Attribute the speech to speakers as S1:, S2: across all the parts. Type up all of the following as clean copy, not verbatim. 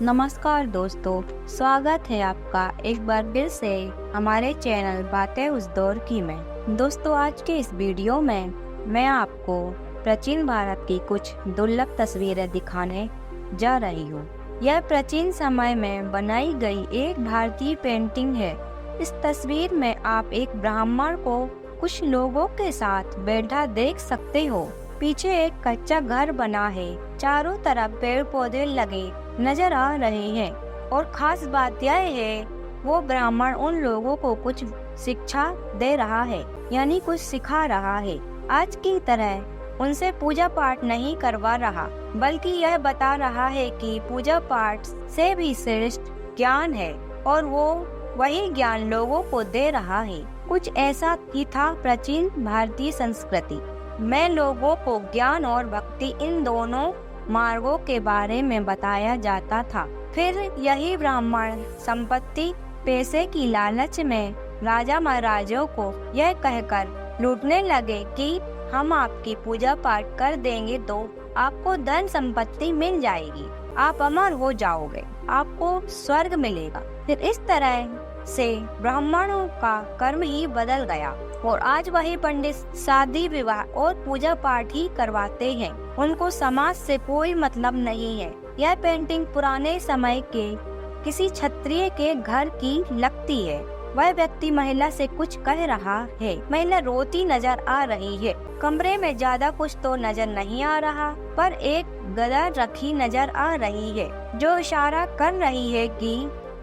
S1: नमस्कार दोस्तों, स्वागत है आपका एक बार फिर से हमारे चैनल बातें उस दौर की में। दोस्तों, आज के इस वीडियो में मैं आपको प्राचीन भारत की कुछ दुर्लभ तस्वीरें दिखाने जा रही हूँ। यह प्राचीन समय में बनाई गई एक भारतीय पेंटिंग है। इस तस्वीर में आप एक ब्राह्मण को कुछ लोगों के साथ बैठा देख सकते हो। पीछे एक कच्चा घर बना है, चारों तरफ पेड़ पौधे लगे नजर आ रहे हैं और खास बात यह है वो ब्राह्मण उन लोगों को कुछ शिक्षा दे रहा है, यानी कुछ सिखा रहा है। आज की तरह उनसे पूजा पाठ नहीं करवा रहा, बल्कि यह बता रहा है कि पूजा पाठ से भी श्रेष्ठ ज्ञान है और वो वही ज्ञान लोगों को दे रहा है। कुछ ऐसा ही था प्राचीन भारतीय संस्कृति में लोगों को ज्ञान और भक्ति इन दोनों मार्गों के बारे में बताया जाता था। फिर यही ब्राह्मण संपत्ति पैसे की लालच में राजा महाराजों को यह कहकर लूटने लगे कि हम आपकी पूजा पाठ कर देंगे तो आपको धन संपत्ति मिल जाएगी, आप अमर हो जाओगे, आपको स्वर्ग मिलेगा। फिर इस तरह से ब्राह्मणों का कर्म ही बदल गया और आज वही पंडित शादी विवाह और पूजा पाठ ही करवाते हैं। उनको समाज से कोई मतलब नहीं है। यह पेंटिंग पुराने समय के किसी क्षत्रिय के घर की लगती है। वह व्यक्ति महिला से कुछ कह रहा है। महिला रोती नजर आ रही है। कमरे में ज्यादा कुछ तो नजर नहीं आ रहा, पर एक गदा रखी नजर आ रही है जो इशारा कर रही है कि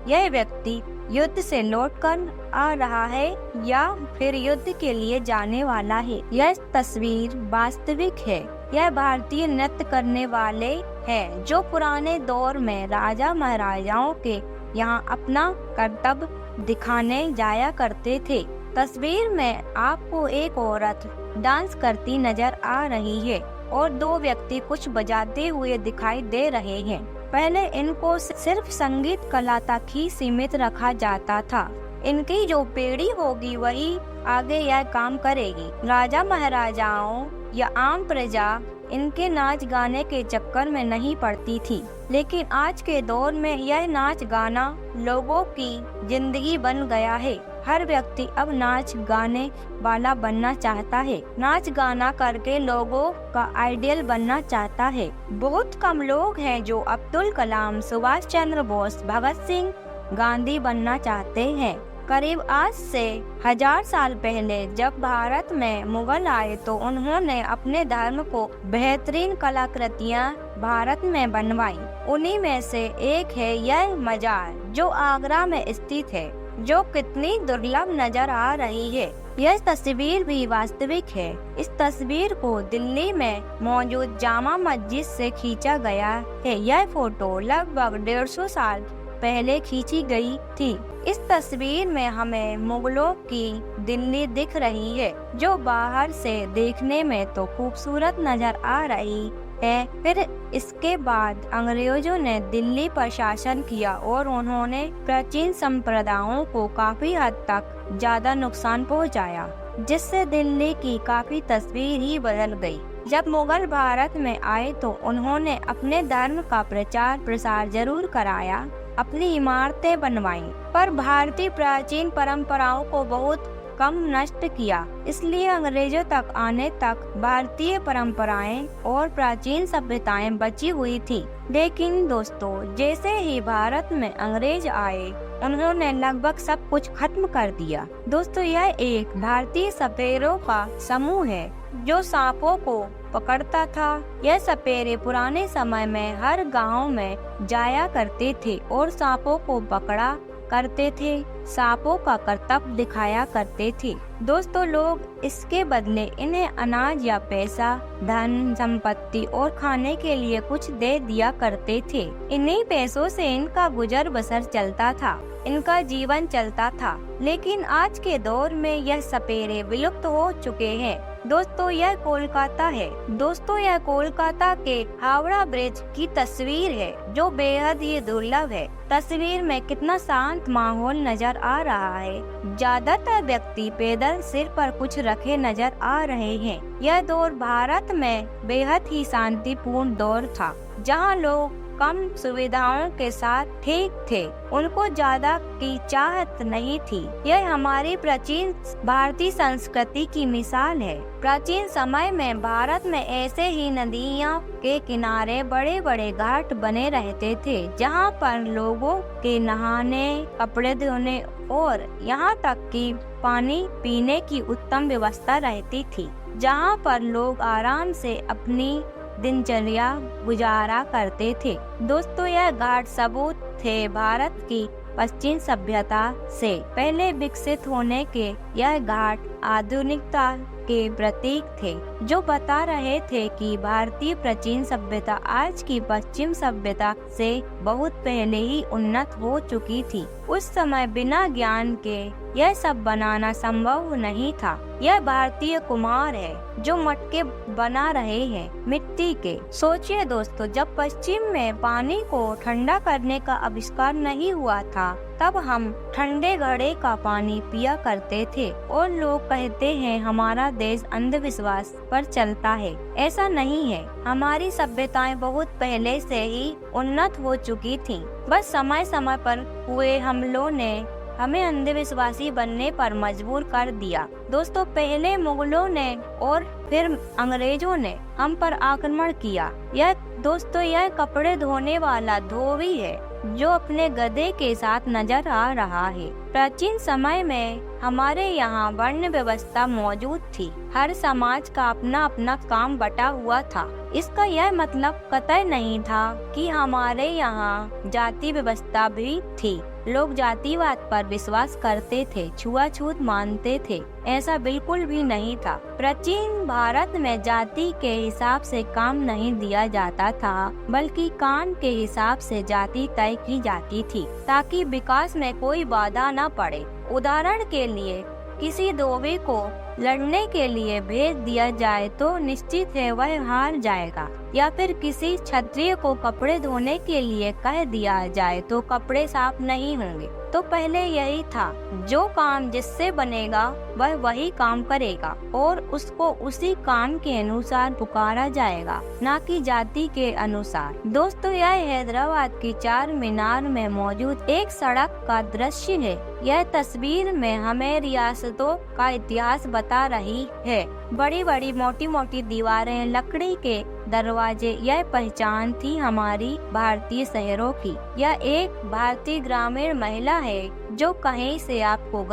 S1: यह व्यक्ति युद्ध से लौटकर आ रहा है या फिर युद्ध के लिए जाने वाला है। यह तस्वीर वास्तविक है। यह भारतीय नृत्य करने वाले हैं जो पुराने दौर में राजा महाराजाओं के यहाँ अपना कर्तव्य दिखाने जाया करते थे। तस्वीर में आपको एक औरत डांस करती नजर आ रही है और दो व्यक्ति कुछ बजाते हुए दिखाई दे रहे हैं। पहले इनको सिर्फ संगीत कला तक ही सीमित रखा जाता था। इनकी जो पीढ़ी होगी वही आगे यह काम करेगी। राजा महाराजाओं या आम प्रजा इनके नाच गाने के चक्कर में नहीं पड़ती थी, लेकिन आज के दौर में यह नाच गाना लोगों की जिंदगी बन गया है। हर व्यक्ति अब नाच गाने वाला बनना चाहता है, नाच गाना करके लोगों का आइडियल बनना चाहता है। बहुत कम लोग हैं जो अब्दुल कलाम, सुभाष चंद्र बोस, भगत सिंह, गांधी बनना चाहते हैं। करीब आज से 1000 साल पहले जब भारत में मुगल आए तो उन्होंने अपने धर्म को बेहतरीन कलाकृतियां भारत में बनवाई। उन्हीं में से एक है यह मजार जो आगरा में स्थित है, जो कितनी दुर्लभ नजर आ रही है। यह तस्वीर भी वास्तविक है। इस तस्वीर को दिल्ली में मौजूद जामा मस्जिद से खींचा गया है। यह फोटो लगभग 150 साल पहले खींची गई थी। इस तस्वीर में हमें मुगलों की दिल्ली दिख रही है जो बाहर से देखने में तो खूबसूरत नजर आ रही है। फिर इसके बाद अंग्रेजों ने दिल्ली पर शासन किया और उन्होंने प्राचीन संप्रदायों को काफी हद तक ज्यादा नुकसान पहुंचाया, जिससे दिल्ली की काफी तस्वीर ही बदल गई। जब मुगल भारत में आए तो उन्होंने अपने धर्म का प्रचार प्रसार जरूर कराया, अपनी इमारतें बनवाई, पर भारतीय प्राचीन परंपराओं को बहुत कम नष्ट किया। इसलिए अंग्रेजों तक आने तक भारतीय परंपराएं और प्राचीन सभ्यताएं बची हुई थी। लेकिन दोस्तों, जैसे ही भारत में अंग्रेज आए उन्होंने लगभग सब कुछ खत्म कर दिया। दोस्तों, यह एक भारतीय सपेरों का समूह है जो सांपों को पकड़ता था। यह सपेरे पुराने समय में हर गांव में जाया करते थे और सांपों को पकड़ा करते थे, सांपों का करतब दिखाया करते थे। दोस्तों, लोग इसके बदले इन्हें अनाज या पैसा, धन संपत्ति और खाने के लिए कुछ दे दिया करते थे। इन्हीं पैसों से इनका गुजर बसर चलता था, इनका जीवन चलता था। लेकिन आज के दौर में यह सपेरे विलुप्त हो चुके हैं। दोस्तों, यह कोलकाता है। दोस्तों, यह कोलकाता के हावड़ा ब्रिज की तस्वीर है जो बेहद ही दुर्लभ है। तस्वीर में कितना शांत माहौल नजर आ रहा है। ज्यादातर व्यक्ति पैदल सिर पर कुछ रखे नजर आ रहे हैं। यह दौर भारत में बेहद ही शांतिपूर्ण दौर था, जहां लोग कम सुविधाओं के साथ ठीक थे। उनको ज्यादा की चाहत नहीं थी। यह हमारी प्राचीन भारतीय संस्कृति की मिसाल है। प्राचीन समय में भारत में ऐसे ही नदियों के किनारे बड़े बड़े घाट बने रहते थे, जहाँ पर लोगों के नहाने, कपड़े धोने और यहाँ तक कि पानी पीने की उत्तम व्यवस्था रहती थी, जहाँ पर लोग आराम से अपनी दिनचर्या गुजारा करते थे। दोस्तों, यह घाट सबूत थे भारत की पश्चिम सभ्यता से पहले विकसित होने के। यह घाट आधुनिकता के प्रतीक थे, जो बता रहे थे कि भारतीय प्राचीन सभ्यता आज की पश्चिम सभ्यता से बहुत पहले ही उन्नत हो चुकी थी। उस समय बिना ज्ञान के यह सब बनाना संभव नहीं था। यह भारतीय कुम्हार है जो मटके बना रहे हैं मिट्टी के। सोचिए दोस्तों, जब पश्चिम में पानी को ठंडा करने का आविष्कार नहीं हुआ था, तब हम ठंडे घड़े का पानी पिया करते थे और लोग कहते हैं हमारा देश अंधविश्वास पर चलता है। ऐसा नहीं है। हमारी सभ्यताएं बहुत पहले से ही उन्नत हो चुकी थीं। बस समय समय पर हुए हमलों ने हमें अंधविश्वासी बनने पर मजबूर कर दिया। दोस्तों, पहले मुगलों ने और फिर अंग्रेजों ने हम पर आक्रमण किया। यह कपड़े धोने वाला धोबी है जो अपने गधे के साथ नजर आ रहा है। प्राचीन समय में हमारे यहाँ वर्ण व्यवस्था मौजूद थी। हर समाज का अपना अपना काम बटा हुआ था। इसका यह मतलब कतई नहीं था कि हमारे यहाँ जाति व्यवस्था भी थी। लोग जातिवाद पर विश्वास करते थे, छुआछूत मानते थे। ऐसा बिल्कुल भी नहीं था। प्राचीन भारत में जाति के हिसाब से काम नहीं दिया जाता था, बल्कि काम के हिसाब से जाति तय की जाती थी, ताकि विकास में कोई बाधा न पड़े। उदाहरण के लिए, किसी धोबी को लड़ने के लिए भेज दिया जाए तो निश्चित है वह हार जाएगा, या फिर किसी क्षत्रिय को कपड़े धोने के लिए कह दिया जाए तो कपड़े साफ नहीं होंगे। तो पहले यही था, जो काम जिससे बनेगा वह वही काम करेगा और उसको उसी काम के अनुसार पुकारा जाएगा, न कि जाति के अनुसार। दोस्तों, यह हैदराबाद की चार मीनार में मौजूद एक सड़क का दृश्य है। यह तस्वीर में हमें रियासतों का इतिहास बता रही है। बड़ी बड़ी मोटी मोटी दीवारें, लकड़ी के दरवाजे, यह पहचान थी हमारी भारतीय शहरों की। यह एक भारतीय ग्रामीण महिला है जो कहीं से आपको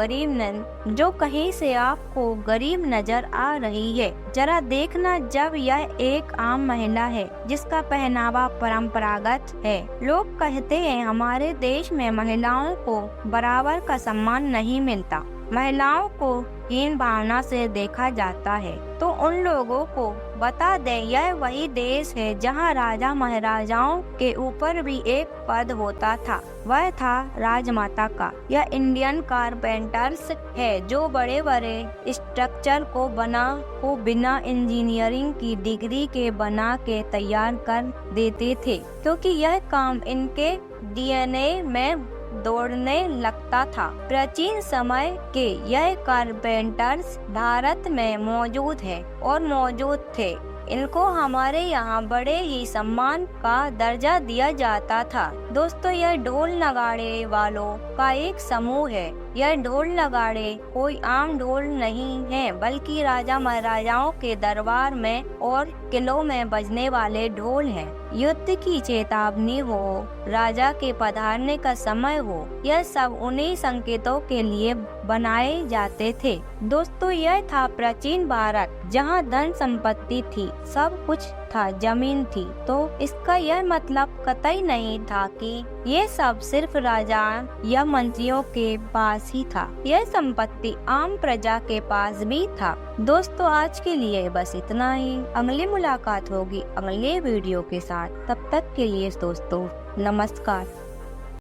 S1: गरीब नजर आ रही है। जरा देखना, जब यह एक आम महिला है जिसका पहनावा परंपरागत है। लोग कहते हैं हमारे देश में महिलाओं को बराबर का सम्मान नहीं मिलता, महिलाओं को हीन भावना से देखा जाता है। तो उन लोगों को बता दें, यह वही देश है जहां राजा महाराजाओं के ऊपर भी एक पद होता था, वह था राजमाता का। यह इंडियन कारपेंटर्स है जो बड़े बड़े स्ट्रक्चर को बिना इंजीनियरिंग की डिग्री के बना के तैयार कर देते थे, क्योंकि यह काम इनके डीएनए में दौड़ने लगता था। प्राचीन समय के यह कारपेंटर्स भारत में मौजूद है और मौजूद थे। इनको हमारे यहाँ बड़े ही सम्मान का दर्जा दिया जाता था। दोस्तों, यह ढोल नगाड़े वालों का एक समूह है। यह ढोल नगाड़े कोई आम ढोल नहीं है, बल्कि राजा महाराजाओं के दरबार में और किलों में बजने वाले ढोल हैं। युद्ध की चेतावनी हो, राजा के पधारने का समय हो, यह सब उन्हीं संकेतों के लिए बनाए जाते थे। दोस्तों, यह था प्राचीन भारत, जहाँ धन संपत्ति थी, सब कुछ था, जमीन थी। तो इसका यह मतलब कतई नहीं था कि ये सब सिर्फ राजा या मंत्रियों के पास ही था। यह संपत्ति आम प्रजा के पास भी था। दोस्तों, आज के लिए बस इतना ही। अगली मुलाकात होगी अगले वीडियो के साथ। तब तक के लिए दोस्तों, नमस्कार।